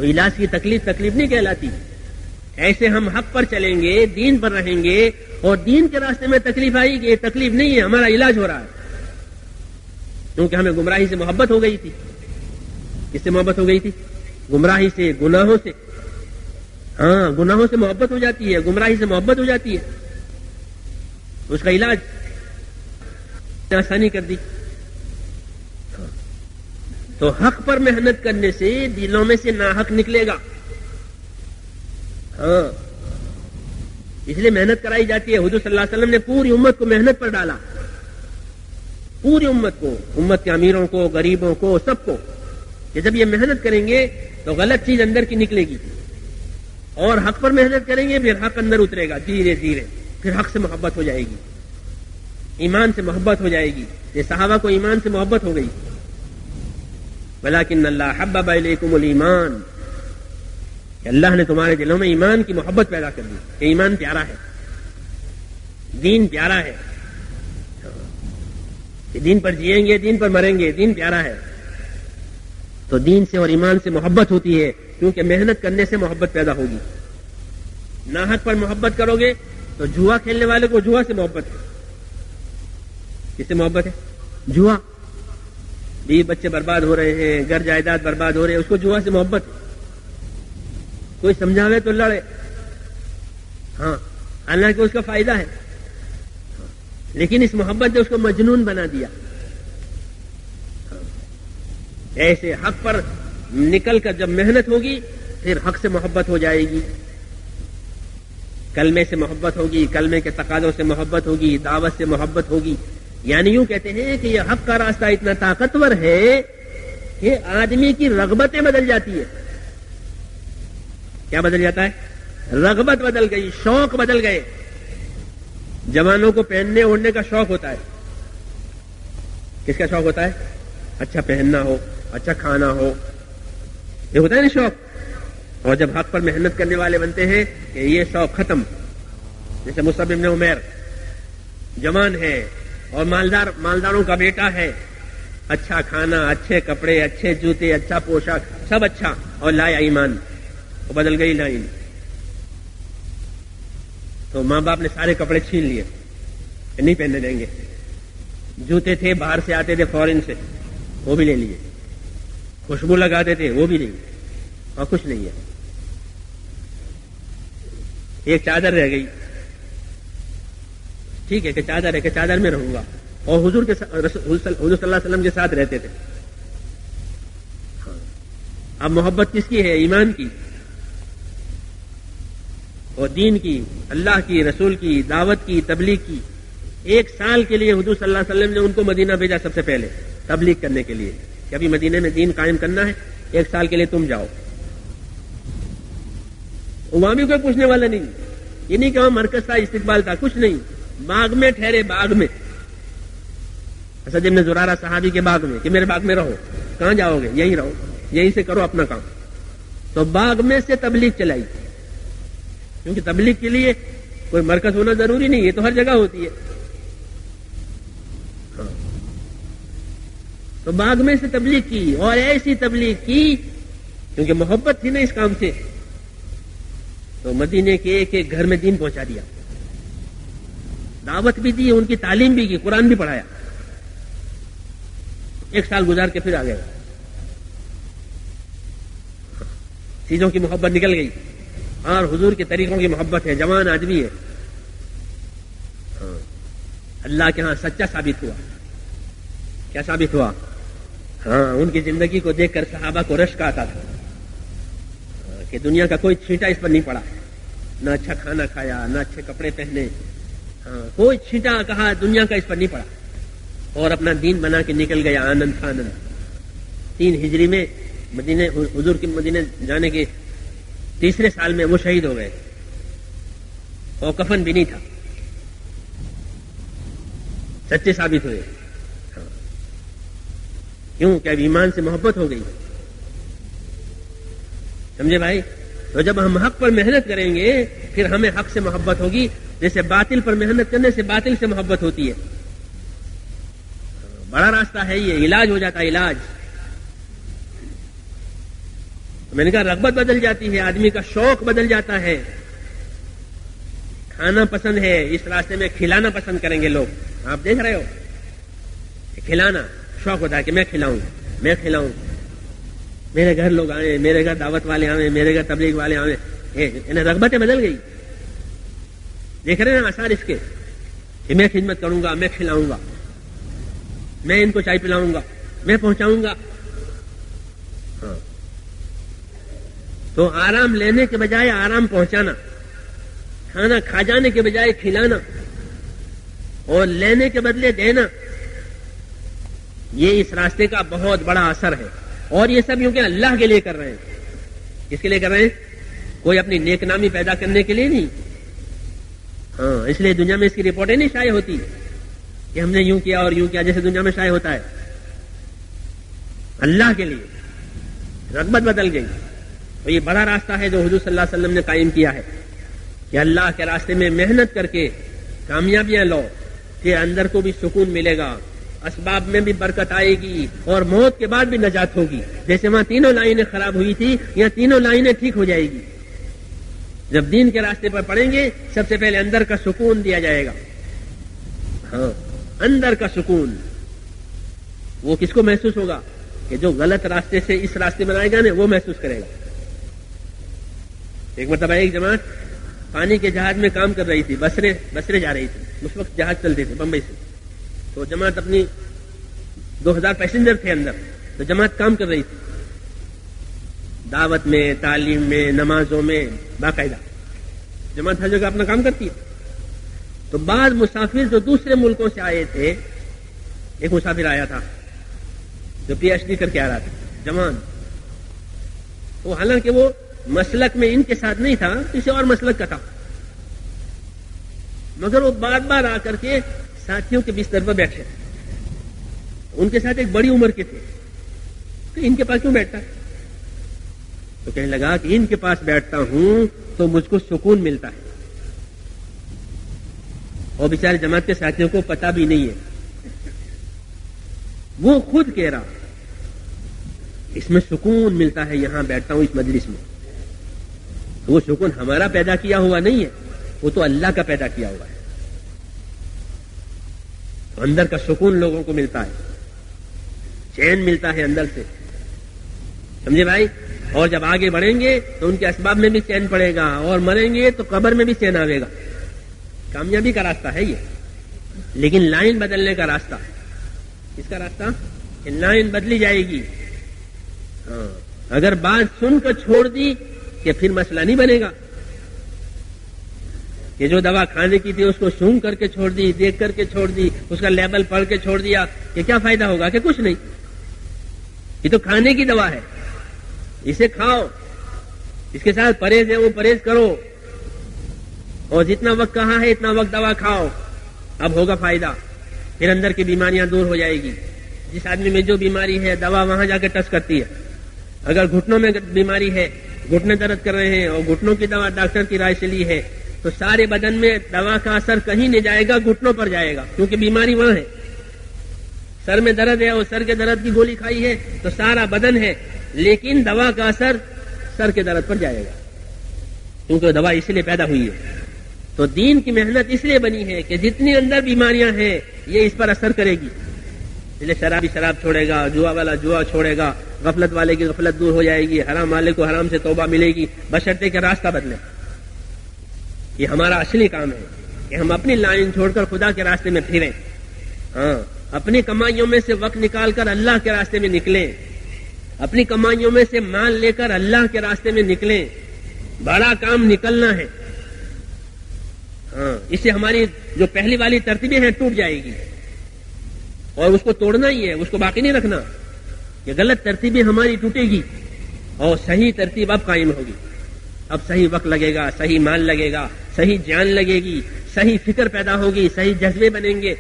تو علاج کی تکلیف نہیں کہلاتی. ایسے ہم حق پر چلیں گے, دین پر رہیں گے, اور دین کے راستے میں تکلیف آئی کہ یہ تکلیف نہیں ہے, ہمارا علاج ہو رہا ہے, کیونکہ ہمیں گمراہی سے محبت ہو گئی تھی. کس سے محبت ہو گئی تھی؟ گمراہی سے, گناہوں سے. ہاں, گناہوں سے محبت ہو جاتی ہے, گمراہی سے محبت ہو جاتی ہے, اس کا علاج آسانی کر دی. تو حق پر محنت کرنے سے دلوں میں سے ناحق نکلے گا. ہاں, اس لیے محنت کرائی جاتی ہے. حضور صلی اللہ علیہ وسلم نے پوری امت کو محنت پر ڈالا, پوری امت کو, امت کے امیروں کو, غریبوں کو, سب کو, کہ جب یہ محنت کریں گے تو غلط چیز اندر کی نکلے گی, اور حق پر محنت کریں گے پھر حق اندر اترے گا دھیرے دھیرے, پھر حق سے محبت ہو جائے گی, ایمان سے محبت ہو جائے گی. یہ صحابہ کو ایمان سے محبت ہو گئی. ولیکن اللہ حبب الیکم الایمان, کہ اللہ نے تمہارے دلوں میں ایمان کی محبت پیدا کر دی, کہ ایمان پیارا ہے, دین پیارا ہے, کہ دین پر جئیں گے, دین پر مریں گے, دین پیارا ہے. تو دین سے اور ایمان سے محبت ہوتی ہے, کیونکہ محنت کرنے سے محبت پیدا ہوگی. ناحق پر محبت کرو گے تو جوا کھیلنے والے کو جوا سے محبت ہے. کس سے محبت ہے؟ جوا. بیوی بچے برباد ہو رہے ہیں, گھر جائیداد برباد ہو رہے ہیں, اس کو جوا سے محبت ہے. کوئی سمجھاوے تو لڑے, ہاں, حالانکہ اس کا فائدہ ہے, لیکن اس محبت نے اس کو مجنون بنا دیا. ایسے حق پر نکل کر جب محنت ہوگی پھر حق سے محبت ہو جائے گی, کلمے سے محبت ہوگی, کلمے کے تقاضوں سے محبت ہوگی, دعوت سے محبت ہوگی. یعنی یوں کہتے ہیں کہ یہ حق کا راستہ اتنا طاقتور ہے کہ آدمی کی رغبتیں بدل جاتی ہے. کیا بدل جاتا ہے؟ رغبت بدل گئی, شوق بدل گئے. جوانوں کو پہننے اوڑھنے کا شوق ہوتا ہے. کس کا شوق ہوتا ہے؟ اچھا پہننا ہو, اچھا کھانا ہو, یہ ہوتا ہے نا شوق. اور جب حق پر محنت کرنے والے بنتے ہیں کہ یہ شوق ختم. جیسے مصعب بن عمیر جوان ہے اور مالداروں کا بیٹا ہے, اچھا کھانا, اچھے کپڑے, اچھے جوتے, اچھا پوشاک, سب اچھا, اور لایا ایمان, وہ بدل گئی لائن. تو ماں باپ نے سارے کپڑے چھین لیے, نہیں پہننے دیں گے. جوتے تھے باہر سے آتے تھے فورن سے, وہ بھی لے لیے. خوشبو لگاتے تھے, وہ بھی نہیں, اور کچھ نہیں ہے. ایک چادر رہ گئی, ٹھیک ہے کہ چادر ہے, کہ چادر میں رہوں گا, اور حضور صلی اللہ علیہ وسلم کے ساتھ رہتے تھے. اب محبت کس کی ہے؟ ایمان کی اور دین کی, اللہ کی, رسول کی, دعوت کی, تبلیغ کی. 1 سال کے لیے حضور صلی اللہ علیہ وسلم نے ان کو مدینہ بھیجا سب سے پہلے تبلیغ کرنے کے لیے, کہ ابھی مدینے میں دین قائم کرنا ہے, 1 سال کے لیے تم جاؤ. وہاں بھی کوئی پوچھنے والا نہیں, یہ نہیں کہ وہاں مرکز تھا, استقبال تھا, کچھ نہیں. باغ میں ٹھہرے, باغ میں. اسد بن زرارہ صحابی کے باغ میں, کہ میرے باغ میں رہو. کہاں جاؤ گے؟ یہیں رہو, یہیں سے کرو اپنا کام. تو باغ میں سے تبلیغ چلائی, کیونکہ تبلیغ کے لیے کوئی مرکز ہونا ضروری نہیں, یہ تو ہر جگہ ہوتی ہے. ہاں. تو باغ میں سے تبلیغ کی, اور ایسی تبلیغ کی کیونکہ محبت تھی نا اس کام سے. تو مدینے کے ایک ایک گھر میں دین پہنچا دیا, دعوت بھی دی, ان کی تعلیم بھی کی, قرآن بھی پڑھایا. 1 سال گزار کے پھر آ گئے. چیزوں کی محبت نکل گئی, اور حضور کے طریقوں کی محبت ہے. جوان آدمی ہے, اللہ کے ہاں سچا ثابت ہوا. کیا ثابت ہوا؟ ہاں, ان کی زندگی کو دیکھ کر صحابہ کو رشک آتا تھا کہ دنیا کا کوئی چھینٹا اس پر نہیں پڑا, نہ اچھا کھانا کھایا, نہ اچھے کپڑے پہنے. ہاں, کوئی چھینٹا کہا دنیا کا اس پر نہیں پڑا, اور اپنا دین بنا کے نکل گیا آنند آنند. 3 ہجری میں مدینے, حضور کے مدینے جانے کے 3 سال میں وہ شہید ہو گئے, اور کفن بھی نہیں تھا. سچے ثابت ہوئے. کیوں؟ کہ اب ایمان سے محبت ہو گئی. سمجھے بھائی؟ تو جب ہم حق پر محنت کریں گے پھر ہمیں حق سے محبت ہوگی. جیسے باطل پر محنت کرنے سے باطل سے محبت ہوتی ہے. بڑا راستہ ہے یہ, علاج ہو جاتا ہے, علاج. میں نے کہا رغبت بدل جاتی ہے، آدمی کا شوق بدل جاتا ہے. کھانا پسند ہے، اس راستے میں کھلانا پسند کریں گے لوگ. آپ دیکھ رہے ہو، کھلانا شوق ہوتا ہے کہ میں کھلاؤں. میرے گھر لوگ آئیں، میرے گھر دعوت والے آئیں، میرے گھر تبلیغ والے آئیں. انہیں رغبتیں بدل گئی. دیکھ رہے ہیں آثار اس کے کہ میں خدمت کروں گا، میں کھلاؤں گا، میں ان کو چائے پلاؤں گا، میں پہنچاؤں گا. ہاں. تو آرام لینے کے بجائے آرام پہنچانا، کھانا کھا جانے کے بجائے کھلانا اور لینے کے بدلے دینا، یہ اس راستے کا بہت بڑا اثر ہے. اور یہ سب یوں کہ اللہ کے لیے کر رہے ہیں. کس کے لیے کر رہے ہیں؟ کوئی اپنی نیک نامی پیدا کرنے کے لیے نہیں. ہاں، اس لیے دنیا میں اس کی رپورٹیں نہیں شائع ہوتی کہ ہم نے یوں کیا اور یوں کیا، جیسے دنیا میں شائع ہوتا ہے. اللہ کے لیے رغبت بدل گئی. اور یہ بڑا راستہ ہے جو حضور صلی اللہ علیہ وسلم نے قائم کیا ہے کہ اللہ کے راستے میں محنت کر کے کامیابیاں لو کہ اندر کو بھی سکون ملے گا، اسباب میں بھی برکت آئے گی اور موت کے بعد بھی نجات ہوگی. جیسے وہاں تینوں لائنیں خراب ہوئی تھی، یہاں تینوں لائنیں ٹھیک ہو جائے گی. جب دین کے راستے پر پڑیں گے سب سے پہلے اندر کا سکون دیا جائے گا. ہاں، اندر کا سکون وہ کس کو محسوس ہوگا؟ کہ جو غلط راستے سے اس راستے میں آئے گا نا، وہ محسوس کرے گا. ایک مرتبہ ایک جماعت پانی کے جہاز میں کام کر رہی تھی، بسرے جا رہی تھی. اس وقت جہاز چلتے تھے بمبئی سے. تو جماعت اپنی 2000 پیسنجر تھے اندر. تو جماعت کام کر رہی تھی، دعوت میں، تعلیم میں، نمازوں میں، باقاعدہ جماعت ہر جگہ اپنا کام کرتی ہے. تو بعض مسافر جو دوسرے ملکوں سے آئے تھے، ایک مسافر آیا تھا جو PhD کر کے آ رہا تھا، جوان. وہ حالانکہ وہ مسلک میں ان کے ساتھ نہیں تھا، کسی اور مسلک کا تھا، مگر وہ بار بار آ کر کے ساتھیوں کے بستر پر بیٹھے. ان کے ساتھ ایک بڑی عمر کے تھے. کہ ان کے پاس کیوں بیٹھتا ہے؟ تو کہنے لگا کہ ان کے پاس بیٹھتا ہوں تو مجھ کو سکون ملتا ہے. اور بیچارے جماعت کے ساتھیوں کو پتہ بھی نہیں ہے. وہ خود کہہ رہا اس میں سکون ملتا ہے، یہاں بیٹھتا ہوں اس مجلس میں. وہ سکون ہمارا پیدا کیا ہوا نہیں ہے، وہ تو اللہ کا پیدا کیا ہوا ہے. اندر کا سکون لوگوں کو ملتا ہے، چین ملتا ہے اندر سے. سمجھے بھائی؟ اور جب آگے بڑھیں گے تو ان کے اسباب میں بھی چین پڑے گا، اور مریں گے تو قبر میں بھی چین آئے گا. کامیابی کا راستہ ہے یہ. لیکن لائن بدلنے کا راستہ، کس کا راستہ؟ کہ لائن بدلی جائے گی. ہاں، اگر بات سن کر چھوڑ دی کہ پھر مسئلہ نہیں بنے گا. کہ جو دوا کھانے کی تھی اس کو سون کر کے چھوڑ دی، دیکھ کر کے چھوڑ دی، اس کا لیبل پڑھ کے چھوڑ دیا، کہ کیا فائدہ ہوگا؟ کہ کچھ نہیں. یہ تو کھانے کی دوا ہے، اسے کھاؤ، اس کے ساتھ پرہیز ہے وہ پرہیز کرو، اور جتنا وقت کہا ہے اتنا وقت دوا کھاؤ، اب ہوگا فائدہ. پھر اندر کی بیماریاں دور ہو جائے گی. جس آدمی میں جو بیماری ہے دوا وہاں جا کے ٹچ کرتی ہے. اگر گھٹنوں میں بیماری ہے، گھٹنے درد کر رہے ہیں اور گھٹنوں کی دوا ڈاکٹر کی رائے سے لی ہے، تو سارے بدن میں دوا کا اثر کہیں نہیں جائے گا، گھٹنوں پر جائے گا، کیونکہ بیماری وہاں ہے. سر میں درد ہے اور سر کے درد کی گولی کھائی ہے تو سارا بدن ہے، لیکن دوا کا اثر سر کے درد پر جائے گا، کیونکہ دوا اسی لیے پیدا ہوئی ہے. تو دین کی محنت اس لیے بنی ہے کہ جتنی اندر بیماریاں ہیں یہ اس پر اثر کرے گی. اس لیے شرابی شراب چھوڑے گا، جوا والا جوا چھوڑے گا، غفلت والے کی غفلت دور ہو جائے گی، حرام والے کو حرام سے توبہ ملے گی، بشرطے کہ راستہ بدلے. یہ ہمارا اصلی کام ہے کہ ہم اپنی لائن چھوڑ کر خدا کے راستے میں پھریں. ہاں، اپنی کمائیوں میں سے وقت نکال کر اللہ کے راستے میں نکلیں، اپنی کمائیوں میں سے مال لے کر اللہ کے راستے میں نکلیں. بڑا کام نکلنا ہے. ہاں، اس سے ہماری جو پہلی والی ترتیبیں ہیں ٹوٹ جائے گی، اور اس کو توڑنا ہی ہے، اس کو باقی نہیں رکھنا. یہ غلط ترتیبیں ہماری ٹوٹے گی اور صحیح ترتیب اب قائم ہوگی. اب صحیح وقت لگے گا، صحیح مال لگے گا، صحیح جان لگے گی، صحیح فکر پیدا ہوگی، صحیح جذبے بنیں گے.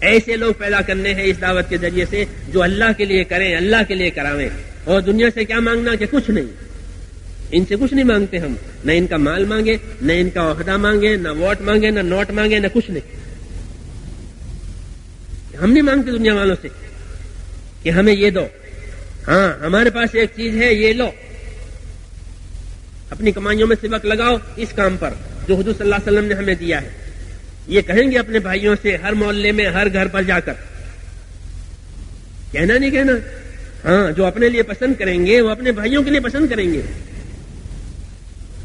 ایسے لوگ پیدا کرنے ہیں اس دعوت کے ذریعے سے جو اللہ کے لیے کریں، اللہ کے لیے کراویں. اور دنیا سے کیا مانگنا؟ کہ کچھ نہیں. ان سے کچھ نہیں مانگتے ہم، نہ ان کا مال مانگے، نہ ان کا عہدہ مانگے، نہ ووٹ مانگے، نہ نوٹ مانگے، نہ کچھ نہیں. ہم نہیں مانگتے دنیا والوں سے کہ ہمیں یہ دو. ہاں، ہمارے پاس ایک چیز ہے، یہ لو، اپنی کمائیوں میں سے وقت لگاؤ اس کام پر جو حضور صلی اللہ علیہ وسلم نے ہمیں دیا ہے. یہ کہیں گے اپنے بھائیوں سے ہر محلے میں ہر گھر پر جا کر. کہنا نہیں کہنا؟ ہاں، جو اپنے لیے پسند کریں گے وہ اپنے بھائیوں کے لیے پسند کریں گے.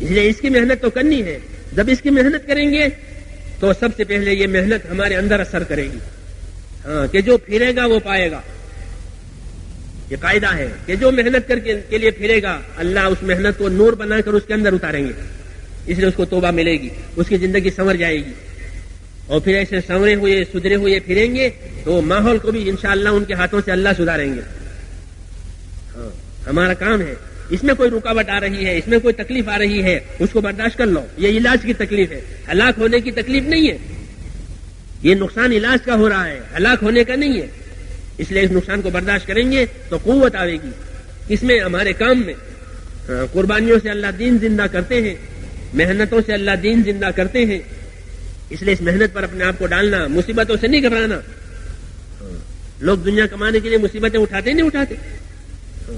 اس لیے اس کی محنت تو کرنی ہے. جب اس کی محنت کریں گے تو سب سے پہلے یہ محنت ہمارے اندر اثر کرے گی. ہاں، کہ جو پھرے گا وہ پائے گا. یہ قاعدہ ہے کہ جو محنت کر کے لیے پھرے گا اللہ اس محنت کو نور بنا کر اس کے اندر اتاریں گے. اس لیے اس کو توبہ ملے گی، اس کی زندگی سنور جائے گی. اور پھر ایسے سنورے ہوئے سدھرے ہوئے پھریں گے تو ماحول کو بھی انشاءاللہ ان کے ہاتھوں سے اللہ سدھاریں گے. ہاں، ہمارا کام ہے. اس میں کوئی رکاوٹ آ رہی ہے، اس میں کوئی تکلیف آ رہی ہے، اس کو برداشت کر لو. یہ علاج کی تکلیف ہے، ہلاک ہونے کی تکلیف نہیں ہے. یہ نقصان علاج کا ہو رہا ہے، ہلاک ہونے کا نہیں ہے. اس لیے اس نقصان کو برداشت کریں گے تو قوت آئے گی. اس میں ہمارے کام میں قربانیوں سے اللہ دین زندہ کرتے ہیں، محنتوں سے اللہ دین زندہ کرتے ہیں. اس لیے اس محنت پر اپنے آپ کو ڈالنا، مصیبتوں سے نہیں گھبرانا. لوگ دنیا کمانے کے لیے مصیبتیں اٹھاتے نہیں اٹھاتے.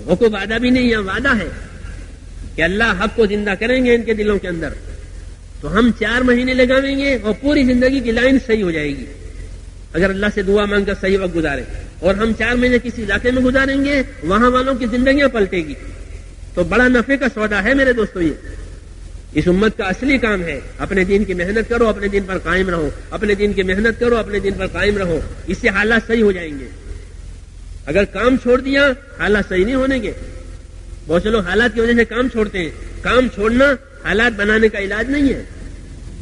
وہ کوئی وعدہ بھی نہیں ہے، وعدہ ہے کہ اللہ حق کو زندہ کریں گے ان کے دلوں کے اندر. تو ہم 4 مہینے لگاویں گے اور پوری زندگی کی لائن صحیح ہو جائے گی اگر اللہ سے دعا مانگ کر صحیح وقت گزارے. اور ہم 4 مہینے کسی علاقے میں گزاریں گے، وہاں والوں کی زندگیاں پلٹے گی. تو بڑا نفع کا سودا ہے میرے دوستو. یہ اس امت کا اصلی کام ہے. اپنے دین کی محنت کرو، اپنے دین پر قائم رہو. اپنے دین کی محنت کرو، اپنے دین پر قائم رہو. اس سے حالات صحیح ہو جائیں گے. اگر کام چھوڑ دیا حالات صحیح نہیں ہونے گے. بہت سے لوگ حالات کی وجہ سے کام چھوڑتے ہیں. کام چھوڑنا حالات بنانے کا علاج نہیں ہے،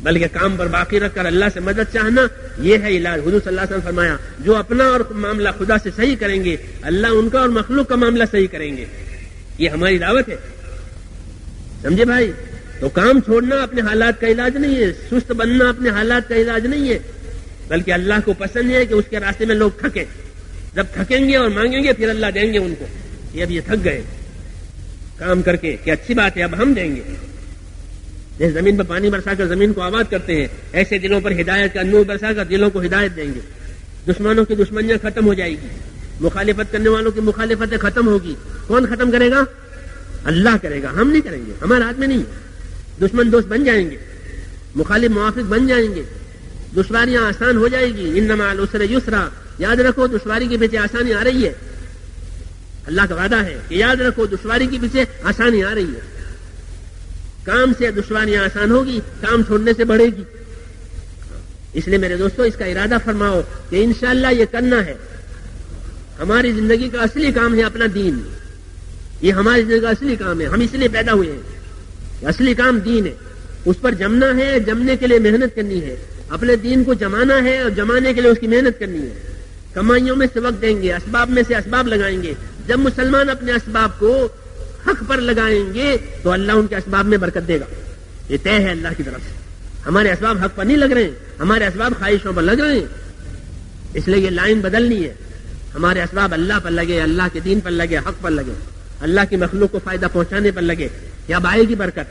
بلکہ کام پر باقی رکھ کر اللہ سے مدد چاہنا یہ ہے علاج. حضور صلی اللہ علیہ وسلم فرمایا جو اپنا اور معاملہ خدا سے صحیح کریں گے اللہ ان کا اور مخلوق کا معاملہ صحیح کریں گے. یہ ہماری دعوت ہے، سمجھے بھائی. تو کام چھوڑنا اپنے حالات کا علاج نہیں ہے، سست بننا اپنے حالات کا علاج نہیں ہے، بلکہ اللہ کو پسند ہے کہ اس کے راستے میں لوگ تھکیں. جب تھکیں گے اور مانگیں گے پھر اللہ دیں گے ان کو. یہ اب یہ تھک گئے کام کر کے کہ اچھی بات ہے اب ہم دیں گے. جیسے زمین پر پانی برسا کر زمین کو آباد کرتے ہیں ایسے دلوں پر ہدایت کا نور برسا کر دلوں کو ہدایت دیں گے. دشمنوں کی دشمنیاں ختم ہو جائے گی، مخالفت کرنے والوں کی مخالفتیں ختم ہوگی. کون ختم کرے گا؟ اللہ کرے گا، ہم نہیں کریں گے. ہمارے ہاتھ میں نہیں. دشمن دوست بن جائیں گے، مخالف موافق بن جائیں گے، دشواریاں آسان ہو جائے گی. ان مع العسر یسرا. یاد رکھو دشواری کے پیچھے آسانی آ رہی ہے. اللہ کا وعدہ ہے کہ یاد رکھو دشواری کے پیچھے آسانی آ رہی ہے. کام سے دشواریاں آسان ہوگی، کام چھوڑنے سے بڑھے گی. اس لیے میرے دوستو اس کا ارادہ فرماؤ کہ انشاءاللہ یہ کرنا ہے. ہماری زندگی کا اصلی کام ہے اپنا دین. یہ ہماری زندگی کا اصلی کام ہے. ہم اس لیے پیدا ہوئے ہیں. اصلی کام دین ہے، اس پر جمنا ہے. جمنے کے لیے محنت کرنی ہے. اپنے دین کو جمانا ہے اور جمانے کے لیے اس کی محنت کرنی ہے. کمائیوں میں سے وقت دیں گے، اسباب میں سے اسباب لگائیں گے. جب مسلمان اپنے اسباب کو حق پر لگائیں گے تو اللہ ان کے اسباب میں برکت دے گا. یہ طے ہے اللہ کی طرف سے. ہمارے اسباب حق پر نہیں لگ رہے ہیں، ہمارے اسباب خواہشوں پر لگ رہے ہیں. اس لیے یہ لائن بدلنی ہے. ہمارے اسباب اللہ پر لگے، اللہ کے دین پر لگے، حق پر لگے، اللہ کی مخلوق کو فائدہ پہنچانے پر لگے. اب آئے گی برکت.